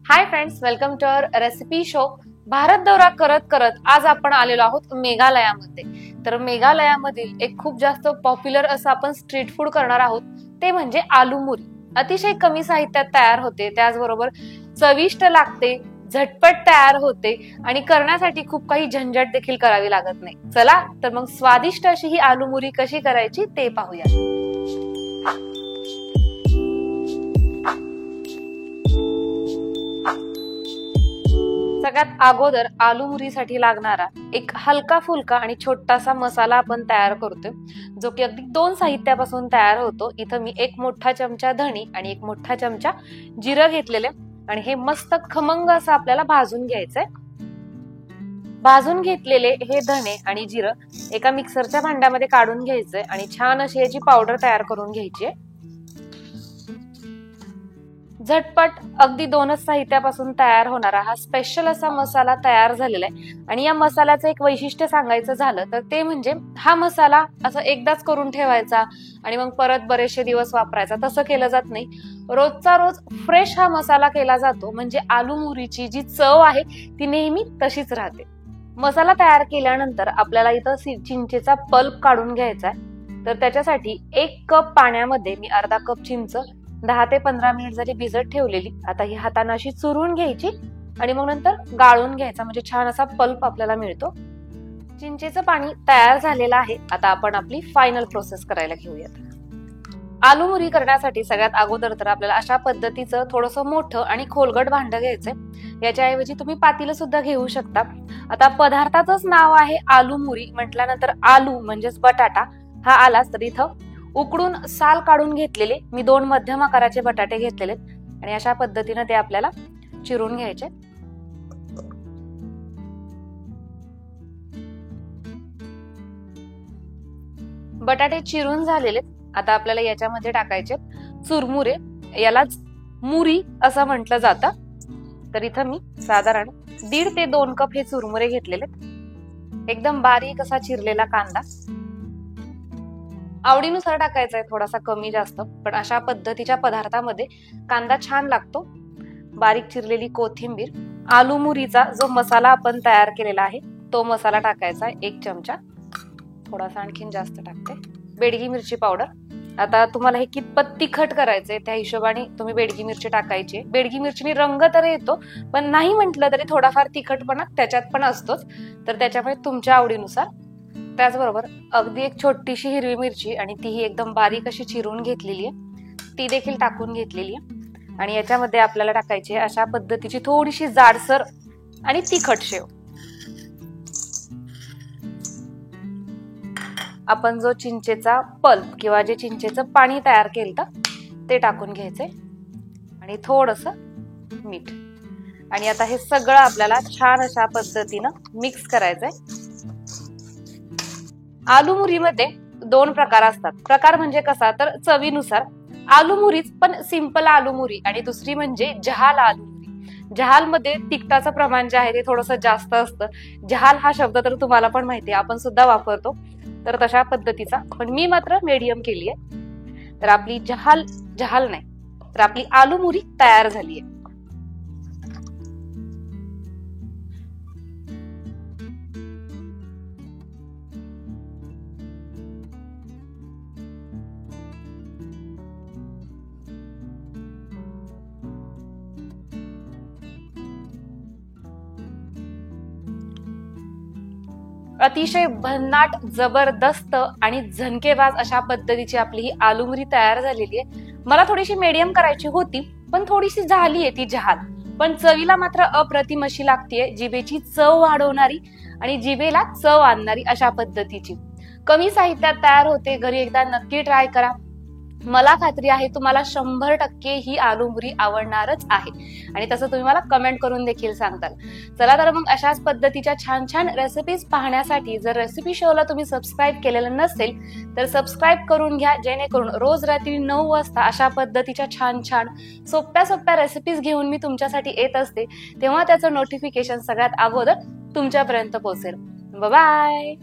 High friends, welcome to our recipe show. Bharat दौरा करत करत आज आपण आलेलो आहोत मेघालयामध्ये. तर मेघालयामधील एक खूप जास्त पॉप्युलर असं आपण स्ट्रीट फूड करणार आहोत, ते म्हणजे आलू मुरी. अतिशय कमी साहित्यात तयार होते, त्याचबरोबर चविष्ट लागते, झटपट तयार होते आणि करण्यासाठी खूप काही झंझट देखील करावी लागत नाही. चला तर मग स्वादिष्ट अशी ही आलू मुरी कशी करायची ते पाहूया. सगळ्यात अगोदर आलू मुरीसाठी लागणारा एक हलका फुलका आणि छोटासा मसाला आपण तयार करतोय, जो की अगदी 2 साहित्यापासून तयार होतो. इथं मी 1 मोठा चमचा धणी आणि 1 मोठा चमचा जिरं घेतलेले आणि हे मस्त खमंग असं आपल्याला भाजून घ्यायचंय. भाजून घेतलेले हे धणे आणि जिरं एका मिक्सरच्या भांड्यामध्ये काढून घ्यायचंय आणि छान अशी याची पावडर तयार करून घ्यायची आहे. झटपट अगदी 2च साहित्यापासून तयार होणारा हा स्पेशल असा मसाला तयार झालेला आहे. आणि या मसाल्याचं एक वैशिष्ट्य सांगायचं झालं तर ते म्हणजे हा मसाला असं एकदाच करून ठेवायचा आणि मग परत बरेचसे दिवस वापरायचा, तसं केलं जात नाही. रोजचा रोज फ्रेश हा मसाला केला जातो, म्हणजे आलू मुरीची जी चव आहे ती नेहमी तशीच राहते. मसाला तयार केल्यानंतर आपल्याला इथं चिंचेचा पल्प काढून घ्यायचा आहे. तर त्याच्यासाठी 1 कप पाण्यामध्ये मी अर्धा कप चिंच 10 ते 15 मिनिट जरी भिजत ठेवलेली. आता ही हाताने अशी चुरून घ्यायची आणि मग नंतर गाळून घ्यायचा, म्हणजे छान असा पल्प आपल्याला मिळतो. चिंचेचं पाणी तयार झालेलं आहे. आता आपण आपली फायनल प्रोसेस करायला घेऊयात. आलू मुरी करण्यासाठी सगळ्यात अगोदर तर आपल्याला अशा पद्धतीचं थोडंसं मोठं आणि खोलगट भांडं घ्यायचंय. याच्याऐवजी तुम्ही पातेलं सुद्धा घेऊ शकता. आता पदार्थाचंच नाव आहे आलू मुरी म्हटल्यानंतर आलू म्हणजेच बटाटा हा आलाच, तर इथं उकडून साल काढून घेतलेले मी 2 मध्यम आकाराचे बटाटे घेतलेले आणि अशा पद्धतीने ते आपल्याला चिरून घ्यायचे. बटाटे चिरून झालेले. आता आपल्याला याच्यामध्ये टाकायचे चुरमुरे, यालाच मुरी असं म्हटलं जातं. तर इथं मी साधारण 1.5 ते 2 कप हे चुरमुरे घेतलेले. एकदम बारीक असा चिरलेला कांदा, आवडीनुसार टाकायचा आहे, थोडासा कमी जास्त, पण अशा पद्धतीच्या पदार्थामध्ये कांदा छान लागतो. बारीक चिरलेली कोथिंबीर, आलू मुरीचा जो मसाला आपण तयार केलेला आहे तो मसाला टाकायचा आहे 1 चमचा, थोडासा आणखीन जास्त टाकते. बेडगी मिरची पावडर. आता तुम्हाला हे कितपत तिखट करायचंय त्या हिशोबाने तुम्ही बेडगी मिरची टाकायची. बेडगी मिरचीने रंग तर येतो, पण नाही म्हटलं तरी थोडाफार तिखटपणा त्याच्यात पण असतोच, तर त्याच्यामुळे तुमच्या आवडीनुसार. त्याचबरोबर अगदी 1 छोटीशी हिरवी मिरची आणि तीही एकदम बारीक अशी चिरून घेतलेली आहे, ती देखील टाकून घेतलेली आहे. आणि याच्यामध्ये आपल्याला टाकायची अशा पद्धतीची थोडीशी जाडसर आणि तिखट शेव. आपण जो चिंचेचा पल्प किंवा जे चिंचेचं पाणी तयार केलं ते टाकून घ्यायचंय आणि थोडंसं मीठ. आणि आता हे सगळं आपल्याला छान अशा पद्धतीनं मिक्स करायचंय. आलू मुरीमध्ये 2 प्रकार असतात. प्रकार म्हणजे कसा, तर चवीनुसार आलू मुरीच, पण सिंपल आलू मुरी, आणि दुसरी म्हणजे जहाल आलू मुरी. जहाल मध्ये तिखटाचं प्रमाण जे आहे ते थोडंसं जास्त असतं. जहाल हा शब्द तर तुम्हाला पण माहिती आहे, आपण सुद्धा वापरतो, तर तशा पद्धतीचा, पण मी मात्र मीडियम केली आहे. तर आपली जहाल नाही तर आपली आलू मुरी तयार झाली आहे. अतिशय भन्नाट, जबरदस्त आणि झणकेबाज अशा पद्धतीची आपली ही आलू मुरी तयार झालेली आहे. मला थोडीशी मीडियम करायची होती, पण थोडीशी झालीये ती जहाल, पण चवीला मात्र अप्रतिम अशी लागतीये. जिभेची चव वाढवणारी आणि जिभेला चव आणणारी अशा पद्धतीची. कमी साहित्यात तयार होते. घरी एकदा नक्की ट्राय करा. मला खात्री आहे तुम्हाला 100% ही आलू मुरी आवडणारच आहे, आणि तसं तुम्ही मला कमेंट करून देखील सांगताल. चला तर मग अशाच पद्धतीच्या छान छान रेसिपीज पाहण्यासाठी जर रेसिपी शोला तुम्ही सबस्क्राईब केलेलं नसेल तर सबस्क्राईब करून घ्या, जेणेकरून रोज रात्री 9 वाजता अशा पद्धतीच्या छान छान सोप्या रेसिपीज घेऊन मी तुमच्यासाठी येत असते. तेव्हा त्याचं नोटिफिकेशन सगळ्यात अगोदर तुमच्यापर्यंत पोहोचेल. बाय.